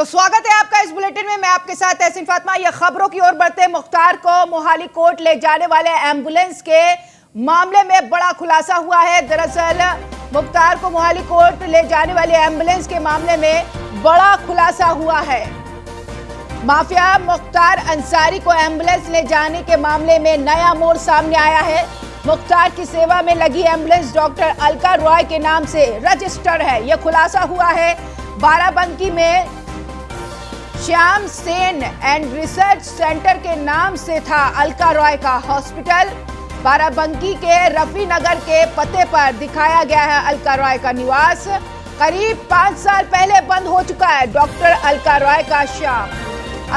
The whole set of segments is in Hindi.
तो स्वागत है आपका इस बुलेटिन में। मैं आपके साथ तहसीन फातिमा। ये खबरों की ओर बढ़ते मुख्तार को मोहाली कोर्ट ले जाने वाले एम्बुलेंस के मामले में बड़ा खुलासा हुआ है। दरअसल मुख्तार को मोहाली कोर्ट ले जाने वाले एम्बुलेंस के मामले में बड़ा खुलासा हुआ है। माफिया मुख्तार अंसारी को एम्बुलेंस ले जाने के मामले में नया मोड़ सामने आया है। मुख्तार की सेवा में लगी एम्बुलेंस डॉक्टर अलका रॉय के नाम से रजिस्टर्ड है। यह खुलासा हुआ है बाराबंकी में Shyam Sen and research centre के नाम से था अलका रॉय का हॉस्पिटल। बाराबंकी के रफी नगर के पते पर दिखाया गया है अलका रॉय का निवास। करीब 5 साल पहले बंद हो चुका है डॉक्टर अलका रॉय का श्याम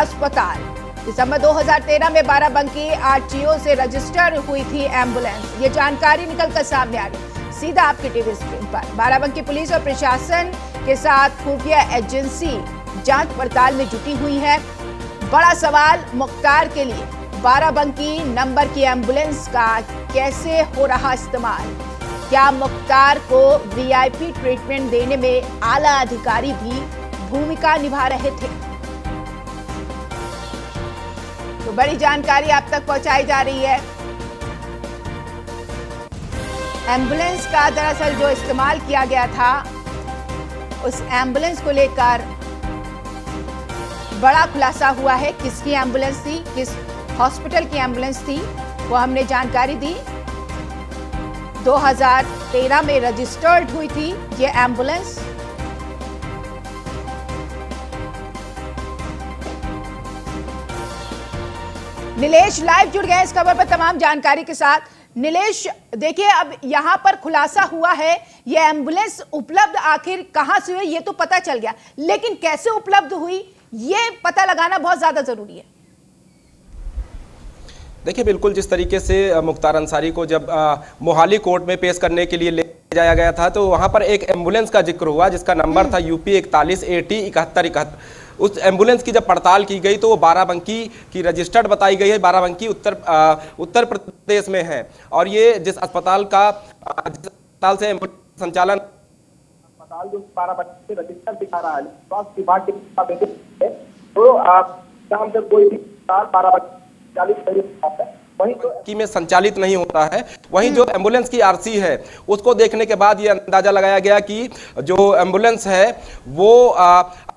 अस्पताल। दिसंबर 2013 में बाराबंकी आरटीओ से रजिस्टर हुई थी एम्बुलेंस। ये जानकारी निकलकर सामने आ गई सीधा आपकी टीवी स्क्रीन पर। बाराबंकी पुलिस और प्रशासन के साथ खुफिया एजेंसी जांच पड़ताल में जुटी हुई है। बड़ा सवाल मुख्तार के लिए बाराबंकी नंबर की एम्बुलेंस का कैसे हो रहा इस्तेमाल। क्या मुख्तार को वीआईपी ट्रीटमेंट देने में आला अधिकारी भी भूमिका निभा रहे थे। तो बड़ी जानकारी आप तक पहुंचाई जा रही है। एम्बुलेंस का दरअसल जो इस्तेमाल किया गया था उस एम्बुलेंस को लेकर बड़ा खुलासा हुआ है। किसकी एम्बुलेंस थी, किस हॉस्पिटल की एम्बुलेंस थी, वो हमने जानकारी दी। 2013 में रजिस्टर्ड हुई थी ये एम्बुलेंस। नीलेश लाइव जुड़ गए इस खबर पर तमाम जानकारी के साथ। नीलेश, देखिए अब यहां पर खुलासा हुआ है ये एम्बुलेंस उपलब्ध आखिर कहां से हुई ये तो पता चल गया, लेकिन कैसे उपलब्ध हुई ये पता लगाना बहुत ज्यादा जरूरी है। देखिए बिल्कुल, जिस तरीके से मुख्तार अंसारी को जब मोहाली कोर्ट में पेश करने के लिए ले जाया गया था तो वहां पर एक एम्बुलेंस का जिक्र हुआ जिसका नंबर था UP 41 AT 7171। उस एम्बुलेंस की जब पड़ताल की गई तो वो बाराबंकी की रजिस्टर्ड बताई गई है। बाराबंकी उत्तर प्रदेश में है और ये जिस अस्पताल से एम्बुलेंस संचालन अस्पताल जो बाराबंकी से रजिस्टर्ड दिखा रहा है स्वास्थ्य विभाग के तो शाम से कोई भी बाराबंकी वहीं जो में संचालित नहीं होता है। वहीं जो एम्बुलेंस की आरसी है उसको देखने के बाद ये अंदाजा लगाया गया कि जो एम्बुलेंस है वो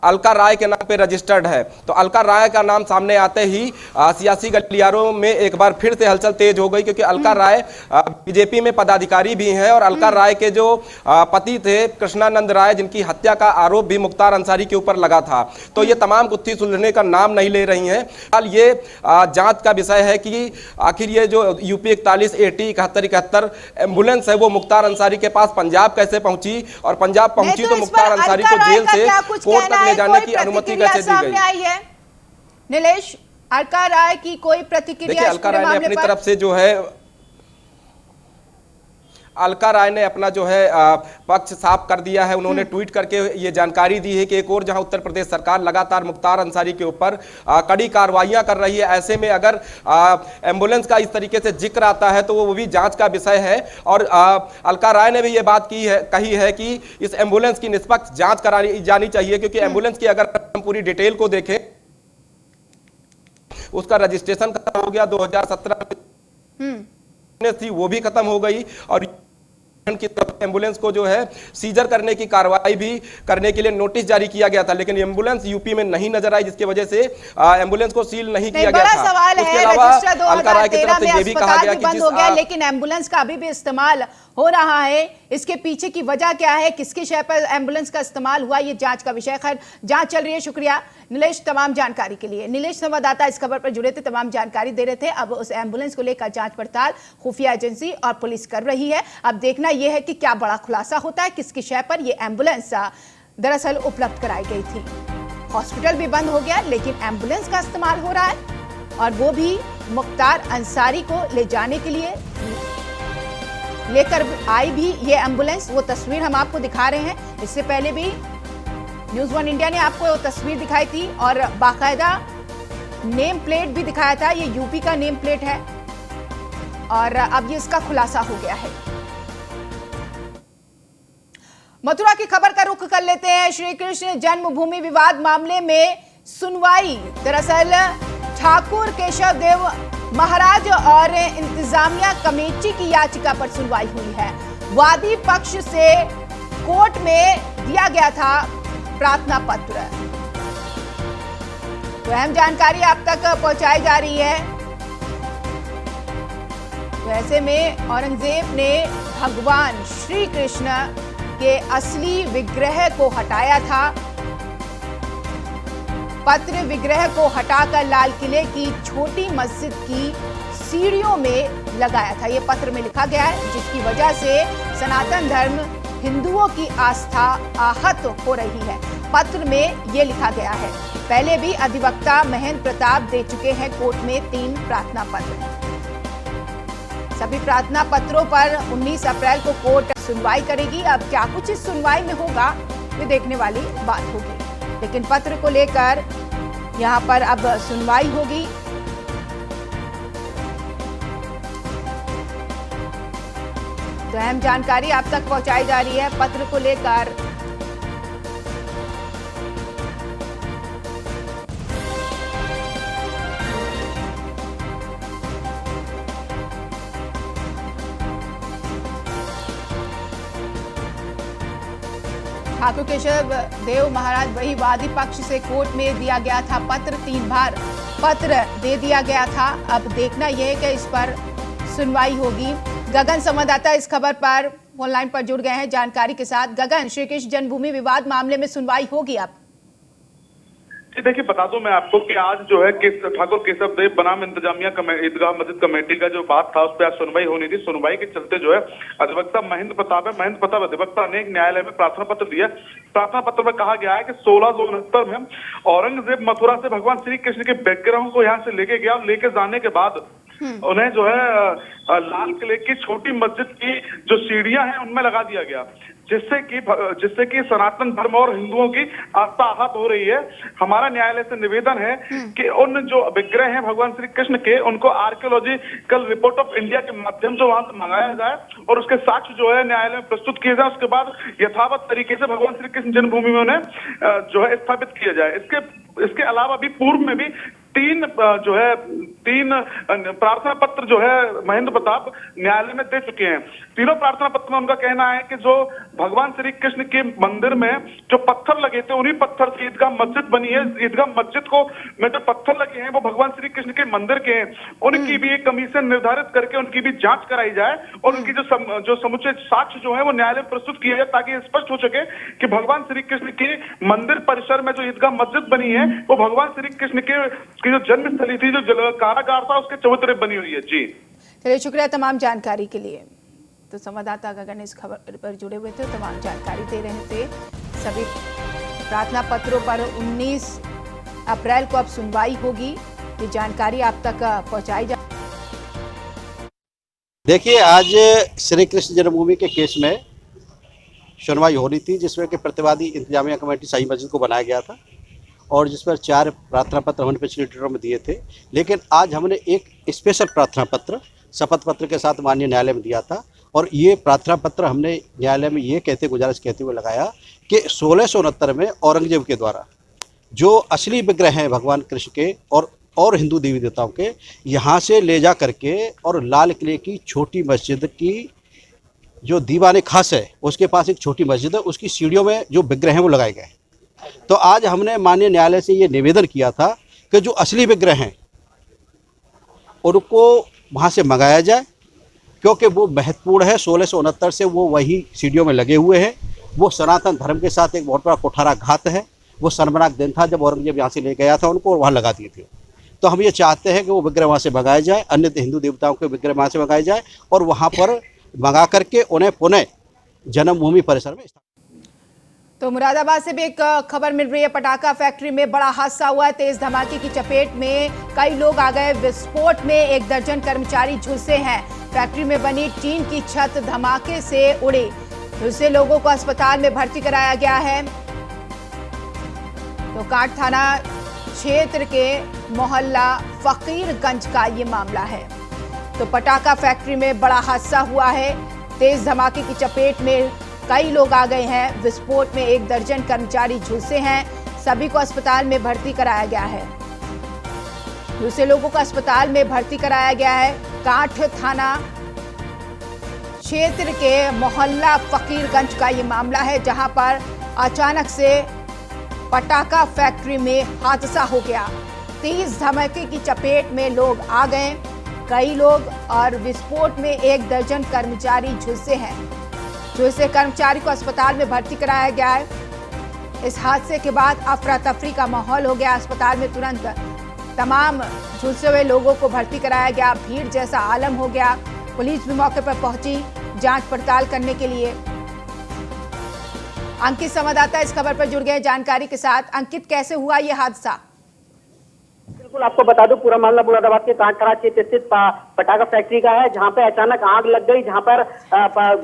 अलका राय के नाम पे रजिस्टर्ड है। तो अलका राय का नाम सामने आते ही सियासी गलियारों में एक बार फिर से हलचल तेज हो गई, क्योंकि अलका राय बीजेपी में पदाधिकारी भी हैं और अलका राय के जो पति थे कृष्णानंद राय, जिनकी हत्या का आरोप भी मुख्तार अंसारी के ऊपर लगा था। तो ये तमाम गुत्थी सुलझने का नाम नहीं ले रही हैं। फिलहाल ये जांच का विषय है कि आखिर ये जो UP 41 AT 7171 एम्बुलेंस है वो मुख्तार अंसारी के पास पंजाब कैसे पहुंची, और पंजाब पहुंची तो मुख्तार अंसारी को जेल से कोर्ट तक ले जाने की अनुमति कैसे दी गई। नीलेश, अलका राय की कोई प्रतिक्रिया? देखिए अलका राय ने अपनी तरफ से जो है अलका राय ने अपना जो है पक्ष साफ कर दिया है। उन्होंने ट्वीट करके ये जानकारी दी है कि एक और जहां उत्तर प्रदेश सरकार लगातार मुख्तार अंसारी के ऊपर कड़ी कार्रवाइयां कर रही है, ऐसे में अगर एम्बुलेंस का इस तरीके से जिक्र आता है तो वो भी जांच का विषय है। और अलका राय ने भी ये बात कही है कि इस एम्बुलेंस की निष्पक्ष जांच कराई जानी चाहिए, क्योंकि एम्बुलेंस की अगर हम पूरी डिटेल को देखें उसका रजिस्ट्रेशन खत्म हो गया 2017 में थी वो भी खत्म हो गई, और की तरफ एम्बुलेंस को जो है सीजर करने की कार्रवाई भी करने के लिए नोटिस जारी किया गया था, लेकिन एम्बुलेंस यूपी में नहीं नजर आई, जिसकी वजह से एम्बुलेंस को सील नहीं किया गया था। सवाल उसके है, अलावा अलका राय की तरफ से ये भी कहा गया कि बंद हो गया लेकिन एम्बुलेंस का अभी भी इस्तेमाल हो रहा है। इसके पीछे की वजह क्या है, किसके शय पर एम्बुलेंस का इस्तेमाल हुआ, ये जांच का विषय। खैर जांच चल रही है। शुक्रिया नीलेश तमाम जानकारी के लिए। नीलेश संवाददाता इस खबर पर जुड़े थे, तमाम जानकारी दे रहे थे। अब उस एम्बुलेंस को लेकर जांच पड़ताल खुफिया एजेंसी और पुलिस कर रही है। अब देखना यह है कि क्या बड़ा खुलासा होता है, किसकी शय पर यह एम्बुलेंस दरअसल उपलब्ध कराई गई थी। हॉस्पिटल भी बंद हो गया लेकिन एम्बुलेंस का इस्तेमाल हो रहा है, और वो भी मुख्तार अंसारी को ले जाने के लिए लेकर आई भी ये एम्बुलेंस। वो तस्वीर हम आपको दिखा रहे हैं। इससे पहले भी न्यूज़ 1 इंडिया ने आपको वो तस्वीर दिखाई थी और बाकायदा नेम प्लेट भी दिखाया था। ये यूपी का नेम प्लेट है और अब ये इसका खुलासा हो गया है। मथुरा की खबर का रुख कर लेते हैं। श्री कृष्ण जन्मभूमि विवाद मामले में सुनवाई। दरअसल ठाकुर केशव देव महाराज और इंतजामिया कमेटी की याचिका पर सुनवाई हुई है। वादी पक्ष से कोर्ट में दिया गया था प्रार्थना पत्र। तो अहम जानकारी आप तक पहुंचाई जा रही है। तो ऐसे में औरंगजेब ने भगवान श्री कृष्ण के असली विग्रह को हटाया था। पत्र विग्रह को हटाकर लाल किले की छोटी मस्जिद की सीढ़ियों में लगाया था। यह पत्र में लिखा गया है, जिसकी वजह से सनातन धर्म हिंदुओं की आस्था आहत हो रही है। पत्र में यह लिखा गया है। पहले भी अधिवक्ता महेंद्र प्रताप दे चुके हैं कोर्ट में 3 प्रार्थना पत्र। सभी प्रार्थना पत्रों पर 19 अप्रैल को कोर्ट सुनवाई करेगी। अब क्या कुछ इस सुनवाई में होगा, ये देखने वाली बात होगी। लेकिन पत्र को लेकर यहां पर अब सुनवाई होगी। तो अहम जानकारी आप तक पहुंचाई जा रही है पत्र को लेकर। ठाकुर केशव देव महाराज वही वादी पक्ष से कोर्ट में दिया गया था पत्र। 3 बार पत्र दे दिया गया था। अब देखना यह है कि इस पर सुनवाई होगी। गगन संवाददाता इस खबर पर ऑनलाइन पर जुड़ गए हैं जानकारी के साथ। गगन, श्री कृष्ण जन्मभूमि विवाद मामले में सुनवाई होगी अब? देखिए, बता दूं मैं आपको कि आज जो है ठाकुर केशव देव बनाम इंतजामिया ईदगाह मस्जिद कमेटी का जो बात था, उस पर आज सुनवाई होनी थी। सुनवाई के चलते जो है अधिवक्ता महेंद्र प्रताप अधिवक्ता ने एक न्यायालय में प्रार्थना पत्र दिया। प्रार्थना पत्र में कहा गया है कि 1669 में औरंगजेब मथुरा से भगवान श्री कृष्ण के विग्रहों को यहाँ से लेके गया और लेके जाने के बाद उन्हें जो है लाल किले की छोटी मस्जिद की जो सीढ़ियां हैं उनमें लगा दिया गया, जिससे कि सनातन धर्म और हिंदुओं की आस्था आहत हो रही है। हमारा न्यायालय से निवेदन है कि उन जो विग्रह हैं भगवान श्री कृष्ण के, उनको आर्कियोलॉजिकल रिपोर्ट ऑफ इंडिया के माध्यम से वहां से मंगाया जाए और उसके साक्ष्य जो है न्यायालय में प्रस्तुत किए जाए। उसके बाद यथावत तरीके से भगवान श्री कृष्ण जन्मभूमि में उन्हें जो है स्थापित किया जाए। इसके अलावा भी पूर्व में भी 3 प्रार्थना पत्र जो है महेंद्र प्रताप न्यायालय में दे चुके हैं। तीनों प्रार्थना पत्र में उनका कहना है कि जो भगवान श्री कृष्ण के मंदिर में जो पत्थर लगे थे, उन्हीं पत्थर से ईदगाह मस्जिद बनी है। ईदगाह मस्जिद को में जो पत्थर लगे हैं वो भगवान श्री कृष्ण के मंदिर के हैं। उनकी भी एक कमीशन निर्धारित करके उनकी भी जांच कराई जाए और उनकी जो समुचित साक्ष्य जो है वो न्यायालय में प्रस्तुत किया जाए, ताकि स्पष्ट हो सके कि भगवान श्री कृष्ण के मंदिर परिसर में जो ईदगाह मस्जिद बनी है वो भगवान श्री कृष्ण की जो जन्मस्थली थी, जो कारागार था, उसके चबूतरे बनी हुई है। जी चलिए, शुक्रिया तमाम जानकारी के लिए। तो संवाददाता गगन इस खबर पर जुड़े हुए थे, तमाम जानकारी दे रहे थे। सभी प्रार्थना पत्रों पर 19 अप्रैल को अब सुनवाई होगी। ये जानकारी आप तक पहुंचाई जा। देखिए, आज श्री कृष्ण जन्मभूमि के केस में सुनवाई हो रही थी, जिसमें कि प्रतिवादी इंतजामिया कमेटी शाही मस्जिद को बनाया गया था और जिस पर 4 प्रार्थना पत्र हमने पिछले डेटों में दिए थे। लेकिन आज हमने एक स्पेशल प्रार्थना पत्र शपथ पत्र के साथ माननीय न्यायालय में दिया था और ये प्रार्थना पत्र हमने न्यायालय में ये गुजारिश कहते हुए लगाया कि 1669 में औरंगजेब के द्वारा जो असली विग्रह हैं भगवान कृष्ण के और हिंदू देवी देवताओं के, यहाँ से ले जा करके और लाल किले की छोटी मस्जिद की जो दीवाने खास है उसके पास एक छोटी मस्जिद है, उसकी सीढ़ियों में जो विग्रह हैं वो लगाए गए। तो आज हमने माननीय न्यायालय से ये निवेदन किया था कि जो असली विग्रह हैं उनको वहाँ से मंगाया जाए, क्योंकि वो महत्वपूर्ण है। 1669 से वो वही सीढ़ियों में लगे हुए हैं। वो सनातन धर्म के साथ एक बहुत बड़ा कुठाराघात है। वो शर्मनाक दिन था जब औरंगजेब यहाँ से ले गया था उनको और वहाँ लगा दिए थे। तो हम ये चाहते हैं कि वो विग्रह वहाँ से मंगाया जाए, अन्य हिंदू देवताओं के विग्रह वहाँ से मंगाए जाए और वहाँ पर मंगा करके उन्हें पुनः जन्मभूमि परिसर में। तो मुरादाबाद से भी एक खबर मिल रही है। पटाखा फैक्ट्री में बड़ा हादसा हुआ है। तेज धमाके की चपेट में कई लोग आ गए। विस्फोट में 1 दर्जन कर्मचारी झुलसे हैं। फैक्ट्री में बनी टीन की छत धमाके से उड़ी। झुलसे लोगों को अस्पताल में भर्ती कराया गया है। तो कांट थाना क्षेत्र के मोहल्ला फकीरगंज का ये मामला है। तो पटाखा फैक्ट्री में बड़ा हादसा हुआ है। तेज धमाके की चपेट में कई लोग आ गए हैं। विस्फोट में 1 दर्जन कर्मचारी झुलसे हैं। सभी को अस्पताल में भर्ती कराया गया है। दूसरे लोगों को अस्पताल में भर्ती कराया गया है। काठ थाना क्षेत्र के मोहल्ला फकीरगंज का ये मामला है, जहां पर अचानक से पटाखा फैक्ट्री में हादसा हो गया। तेज धमाके की चपेट में लोग आ गए, कई लोग, और विस्फोट में 1 दर्जन कर्मचारी झुलसे हैं। झुलसे कर्मचारी को अस्पताल में भर्ती कराया गया है। इस हादसे के बाद अफरा तफरी का माहौल हो गया। अस्पताल में तुरंत तमाम झुलसे हुए लोगों को भर्ती कराया गया। भीड़ जैसा आलम हो गया। पुलिस भी मौके पर पहुंची जांच पड़ताल करने के लिए। अंकित संवाददाता इस खबर पर जुड़ गए जानकारी के साथ। अंकित, कैसे हुआ ये हादसा? बिल्कुल, आपको बता दूं, पूरा मामला मुरादाबाद के कांठखरा क्षेत्र स्थित पटाखा फैक्ट्री का है, जहां पे अचानक आग लग गई, जहां पर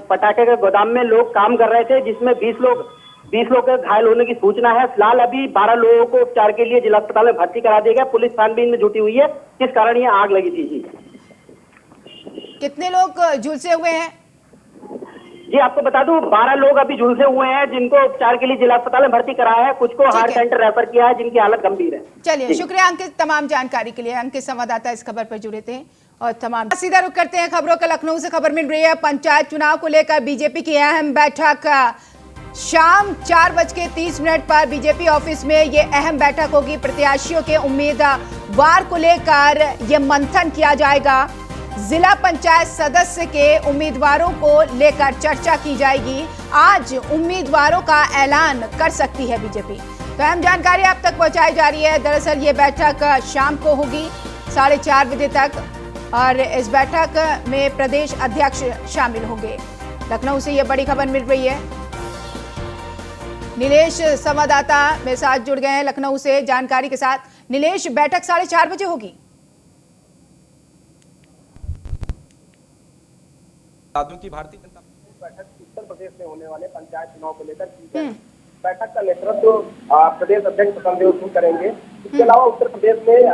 पटाखे के गोदाम में लोग काम कर रहे थे, जिसमें 20 लोग के घायल होने की सूचना है। फिलहाल अभी 12 लोगों को उपचार के लिए जिला अस्पताल में भर्ती करा दिया गया। पुलिस छानबीन में जुटी हुई है किस कारण ये आग लगी थी। जी, कितने लोग झुलसे हुए हैं? जी आपको बता दूं, 12 लोग अभी झुलसे हुए हैं, जिनको उपचार के लिए जिला अस्पताल में भर्ती कराया है। कुछ को हार्ट सेंटर रेफर किया है, जिनकी हालत गंभीर है। चलिए, शुक्रिया अंकित तमाम जानकारी के लिए। अंकित संवाददाता इस खबर पर जुड़े थे। और तमाम सीधा रुख करते हैं खबरों का। लखनऊ से खबर मिल रही है, पंचायत चुनाव को लेकर बीजेपी की अहम बैठक। शाम 4:30 पर बीजेपी ऑफिस में ये अहम बैठक होगी। प्रत्याशियों के उम्मीदवार को लेकर ये मंथन किया जाएगा। जिला पंचायत सदस्य के उम्मीदवारों को लेकर चर्चा की जाएगी। आज उम्मीदवारों का ऐलान कर सकती है बीजेपी। तो अहम जानकारी आप तक पहुंचाई जा रही है। दरअसल ये बैठक शाम को होगी 4:30 बजे तक, और इस बैठक में प्रदेश अध्यक्ष शामिल होंगे। लखनऊ से ये बड़ी खबर मिल रही है। नीलेश संवाददाता मेरे साथ जुड़ गए हैं लखनऊ से जानकारी के साथ। नीलेश, बैठक 4:30 बजे होगी। की भारतीय जनता बैठक उत्तर प्रदेश में होने वाले पंचायत चुनाव को लेकर की गई। बैठक का नेतृत्व प्रदेश अध्यक्ष संदेव सिंह करेंगे। इसके अलावा उत्तर प्रदेश में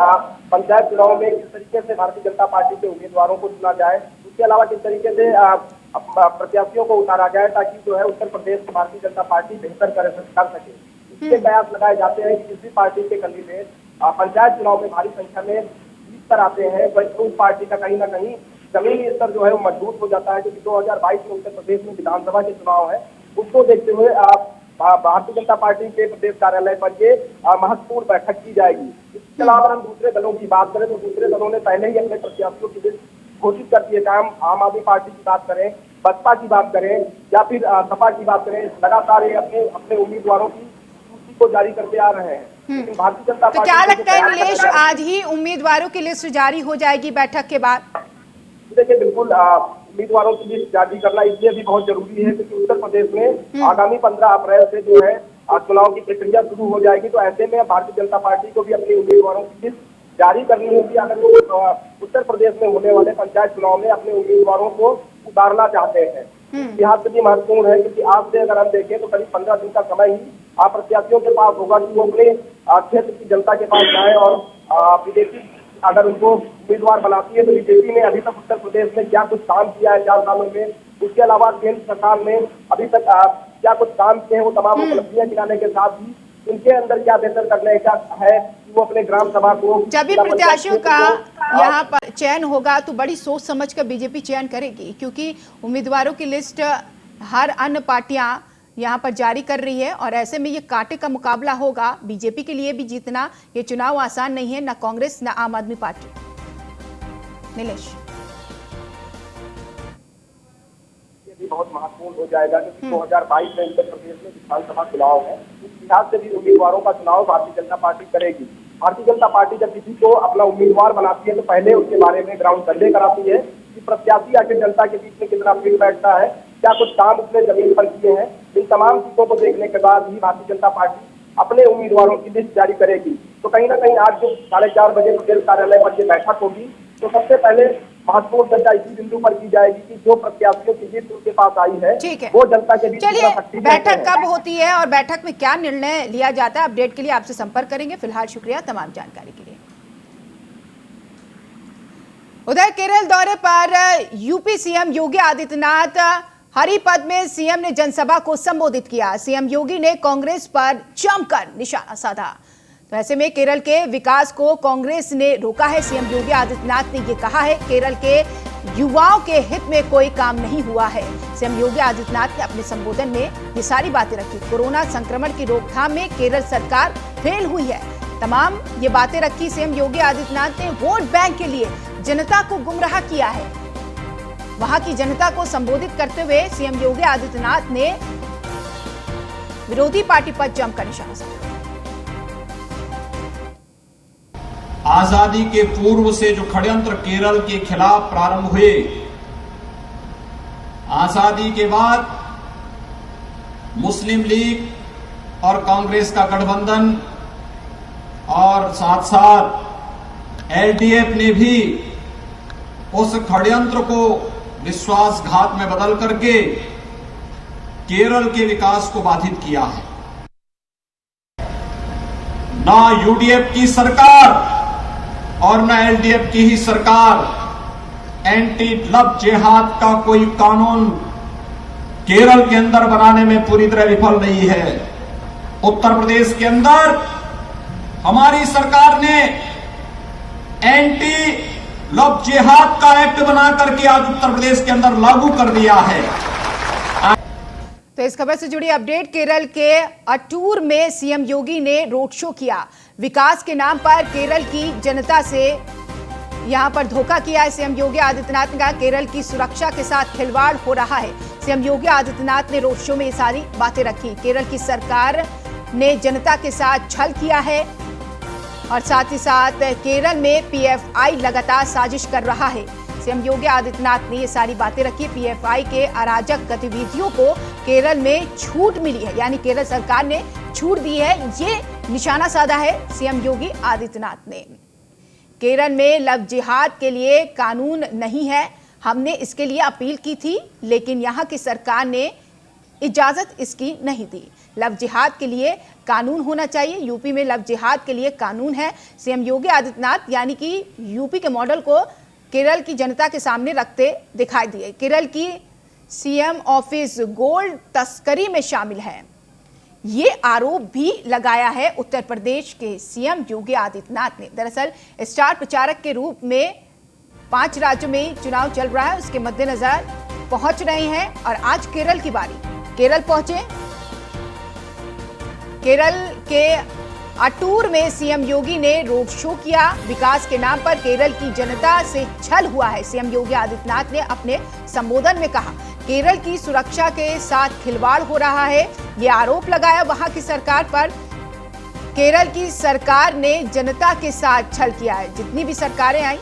पंचायत चुनाव में किस तरीके से भारतीय जनता पार्टी के उम्मीदवारों को चुना जाए, उसके अलावा किस तरीके से प्रत्याशियों को उतारा जाए, ताकि जो है उत्तर प्रदेश में भारतीय जनता पार्टी बेहतर कर सके। इसके प्रयास लगाए जाते हैं कि किसी पार्टी के कैंडिडेट पंचायत चुनाव में भारी संख्या में जीत कर आते हैं, उस पार्टी का कहीं ना कहीं जमीनी स्तर जो है वो मजबूत हो जाता है। क्योंकि 2022 में उत्तर प्रदेश में विधानसभा के चुनाव है, उसको देखते हुए भारतीय जनता पार्टी के प्रदेश कार्यालय पर ये महत्वपूर्ण बैठक की जाएगी। इसके अलावा हम दूसरे दलों की बात करें तो दूसरे दलों ने पहले ही अपने प्रत्याशियों की लिस्ट घोषित कर दिए। हम आम आदमी पार्टी की बात करें, बसपा की बात करें या फिर सपा की बात करें, लगातार ये अपने उम्मीदवारों की सूची को जारी करते आ रहे हैं। लेकिन भारतीय जनता तो क्या लगता है नीलेश, आज ही उम्मीदवारों की लिस्ट जारी हो जाएगी बैठक के बाद? देखिए, बिल्कुल उम्मीदवारों की लिस्ट जारी करना इसलिए भी बहुत जरूरी है क्योंकि उत्तर प्रदेश में आगामी 15 अप्रैल से जो है चुनाव की प्रक्रिया शुरू हो जाएगी। तो ऐसे में भारतीय जनता पार्टी को भी अपने उम्मीदवारों की लिस्ट जारी करनी होगी अगर वो उत्तर प्रदेश में होने वाले पंचायत चुनाव में अपने उम्मीदवारों को उतारना चाहते हैं। लिहाज से भी महत्वपूर्ण है क्योंकि आज से अगर हम देखें तो करीब 15 दिन का समय ही प्रत्याशियों के पास होगा कि वो अपने क्षेत्र की जनता के पास जाए और विदेशी अगर उनको उम्मीदवार बनाती है तो बीजेपी ने अभी तक उत्तर प्रदेश में क्या कुछ काम किया है 4 सालों में, उसके अलावा केंद्र सरकार ने अभी तक क्या कुछ काम किए हैं, वो तमाम उपलब्धियां गिनाने के साथ ही उनके अंदर क्या बेहतर करने का है कि वो अपने ग्राम सभा को, जब भी प्रत्याशियों का यहाँ पर चयन होगा तो बड़ी सोच समझ कर बीजेपी चयन करेगी, क्योंकि उम्मीदवारों की लिस्ट हर अन्य पार्टियां यहाँ पर जारी कर रही है और ऐसे में ये कांटे का मुकाबला होगा। बीजेपी के लिए भी जीतना ये चुनाव आसान नहीं है, ना कांग्रेस ना आम आदमी पार्टी। नीलेश, ये भी बहुत महत्वपूर्ण हो जाएगा क्योंकि 2022 में उत्तर प्रदेश में विधानसभा चुनाव है। इस लिहाज से भी उम्मीदवारों का चुनाव भारतीय जनता पार्टी करेगी। भारतीय जनता पार्टी जब किसी को अपना उम्मीदवार बनाती है तो पहले उसके बारे में ग्राउंड सर्वे कराती है कि प्रत्याशी आखिर जनता के बीच में कितना फिट बैठता है, क्या कुछ काम उसने जमीन पर किए हैं। इन तमाम चीजों को देखने के बाद ही भारतीय जनता पार्टी अपने उम्मीदवारों की लिस्ट जारी करेगी। तो कहीं ना कहीं आज जो 4:30 बजे प्रदेश कार्यालय पर ये बैठक होगी तो सबसे पहले महत्वपूर्ण चर्चा इसी बिंदु पर की जाएगी कि जो प्रत्याशियों की लिस्ट उनके पास आई है वो जनता के बीच। चलिए, बैठक कब होती है और बैठक में क्या निर्णय लिया जाता है, अपडेट के लिए आपसे संपर्क करेंगे। फिलहाल शुक्रिया तमाम जानकारी के लिए। उधर केरल दौरे पर यूपी सीएम योगी आदित्यनाथ हरिपद में सीएम ने जनसभा को संबोधित किया। सीएम योगी ने कांग्रेस पर जमकर निशाना साधा। तो ऐसे में केरल के विकास को कांग्रेस ने रोका है। सीएम योगी आदित्यनाथ ने यह कहा है, केरल के युवाओं के हित में कोई काम नहीं हुआ है। सीएम योगी आदित्यनाथ ने अपने संबोधन में ये सारी बातें रखी। कोरोना संक्रमण की रोकथाम में केरल सरकार फेल हुई है। तमाम ये बातें रखी। सीएम योगी आदित्यनाथ ने वोट बैंक के लिए जनता को गुमराह किया है। वहां की जनता को संबोधित करते हुए सीएम योगी आदित्यनाथ ने विरोधी पार्टी पर जमकर निशाना साधा। आजादी के पूर्व से जो षड्यंत्र केरल के खिलाफ प्रारंभ हुए, आजादी के बाद मुस्लिम लीग और कांग्रेस का गठबंधन और साथ साथ एलडीएफ ने भी उस षड्यंत्र को विश्वासघात में बदल करके केरल के विकास को बाधित किया है। ना यूडीएफ की सरकार और न एलडीएफ की ही सरकार एंटी लव जिहाद का कोई कानून केरल के अंदर बनाने में पूरी तरह विफल नहीं है। उत्तर प्रदेश के अंदर हमारी सरकार ने एंटी लव जिहाद का एक्ट बना करके आज उत्तर प्रदेश के अंदर लागू कर दिया है। तो इस खबर से जुड़ी अपडेट, केरल के अटूर में सीएम योगी ने रोड शो किया। विकास के नाम पर केरल की जनता से यहां पर धोखा किया है। सीएम योगी आदित्यनाथ ने कहा, केरल की सुरक्षा के साथ खिलवाड़ हो रहा है। सीएम योगी आदित्यनाथ ने रोड शो में ये सारी बातें रखी। केरल की सरकार ने जनता के साथ छल किया है और साथ ही साथ केरल में पीएफआई लगातार साजिश कर रहा है। सीएम योगी आदित्यनाथ ने ये सारी बातें रखी। पीएफआई के अराजक गतिविधियों को केरल में छूट मिली है, यानी केरल सरकार ने छूट दी है, ये निशाना साधा है सीएम योगी आदित्यनाथ ने। केरल में लव जिहाद के लिए कानून नहीं है, हमने इसके लिए अपील की थी, लेकिन यहाँ की सरकार ने इजाजत इसकी नहीं दी। लव जिहाद के लिए कानून होना चाहिए। यूपी में लव जिहाद के लिए कानून है। सीएम योगी आदित्यनाथ यानी कि यूपी के मॉडल को केरल की जनता के सामने रखते दिखाई दिए। केरल की सीएम ऑफिस गोल्ड तस्करी में शामिल है, ये आरोप भी लगाया है उत्तर प्रदेश के सीएम योगी आदित्यनाथ ने। दरअसल स्टार प्रचारक के रूप में 5 राज्यों में चुनाव चल रहा है, उसके मद्देनजर पहुंच रहे हैं और आज केरल की बारी। केरल पहुंचे। केरल के अटूर में सीएम योगी ने रोड शो किया। विकास के नाम पर केरल की जनता से छल हुआ है। सीएम योगी आदित्यनाथ ने अपने संबोधन में कहा, केरल की सुरक्षा के साथ खिलवाड़ हो रहा है, ये आरोप लगाया वहां की सरकार पर। केरल की सरकार ने जनता के साथ छल किया है। जितनी भी सरकारें आई,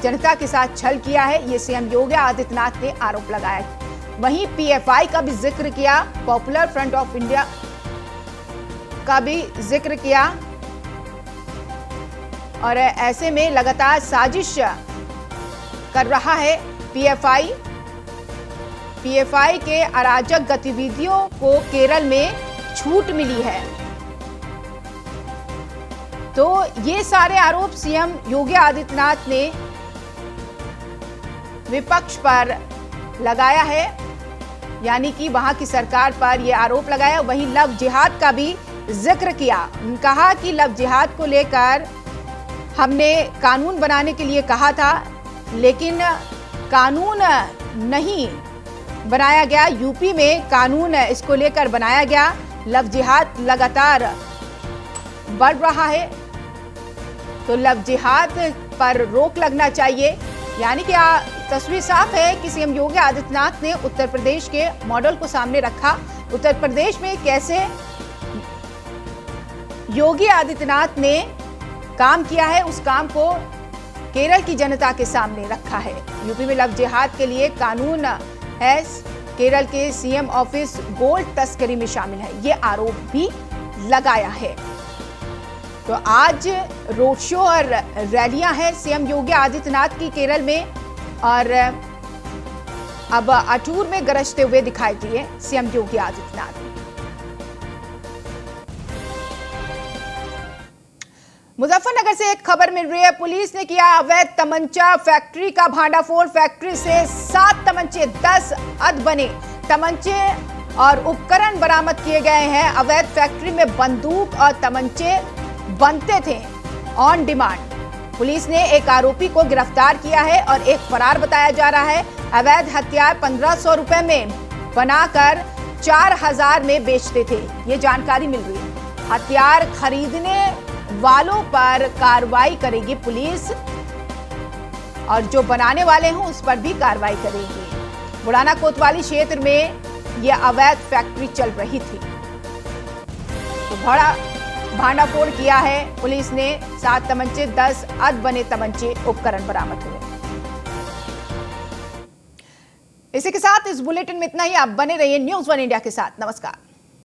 जनता के साथ छल किया है, ये सीएम योगी आदित्यनाथ ने आरोप लगाया। वहीं पीएफआई का भी जिक्र किया, पॉपुलर फ्रंट ऑफ इंडिया का भी जिक्र किया और ऐसे में लगातार साजिश कर रहा है पीएफआई। पीएफआई के अराजक गतिविधियों को केरल में छूट मिली है। तो ये सारे आरोप सीएम योगी आदित्यनाथ ने विपक्ष पर लगाया है, यानी कि वहां की सरकार पर यह आरोप लगाया। वहीं लव जिहाद का भी जिक्र किया। कहा कि लव जिहाद को लेकर हमने कानून बनाने के लिए कहा था, लेकिन कानून नहीं बनाया गया। यूपी में कानून इसको लेकर बनाया गया। लव जिहाद लगातार बढ़ रहा है, तो लव जिहाद पर रोक लगना चाहिए। यानी कि तस्वीर साफ है कि सीएम योगी आदित्यनाथ ने उत्तर प्रदेश के मॉडल को सामने रखा। उत्तर प्रदेश में कैसे योगी आदित्यनाथ ने काम किया है, उस काम को केरल की जनता के सामने रखा है। यूपी में लव जिहाद के लिए कानून है, केरल के सीएम ऑफिस गोल्ड तस्करी में शामिल है, ये आरोप भी लगाया है। तो आज रोड शो और रैलियां हैं सीएम योगी आदित्यनाथ की केरल में, और अब अटूर में गरजते हुए दिखाई दिए सीएम योगी आदित्यनाथ। मुजफ्फरनगर से एक खबर मिल रही है। पुलिस ने किया अवैध तमंचा फैक्ट्री का भांडाफोड़। फैक्ट्री से 7 तमंचे 10 अध बने तमंचे और उपकरण बरामद किए गए हैं। अवैध फैक्ट्री में बंदूक और तमंचे बनते थे ऑन डिमांड। पुलिस ने एक आरोपी को गिरफ्तार किया है और एक फरार बताया जा रहा है। अवैध हथियार 1500 रुपए में बनाकर 4000 में बेचते थे, ये जानकारी मिल रही है। हथियार खरीदने वालों पर कार्रवाई करेगी पुलिस और जो बनाने वाले हैं उस पर भी कार्रवाई करेगी। बुढ़ाना कोतवाली क्षेत्र में यह अवैध फैक्ट्री चल रही थी, तो बड़ा भांडाफोड़ किया है पुलिस ने। 7 तमंचे, 10 अध बने तमंचे, उपकरण बरामद हुए। इसी के साथ इस बुलेटिन में इतना ही। आप बने रहिए न्यूज़ 1 इंडिया के साथ। नमस्कार।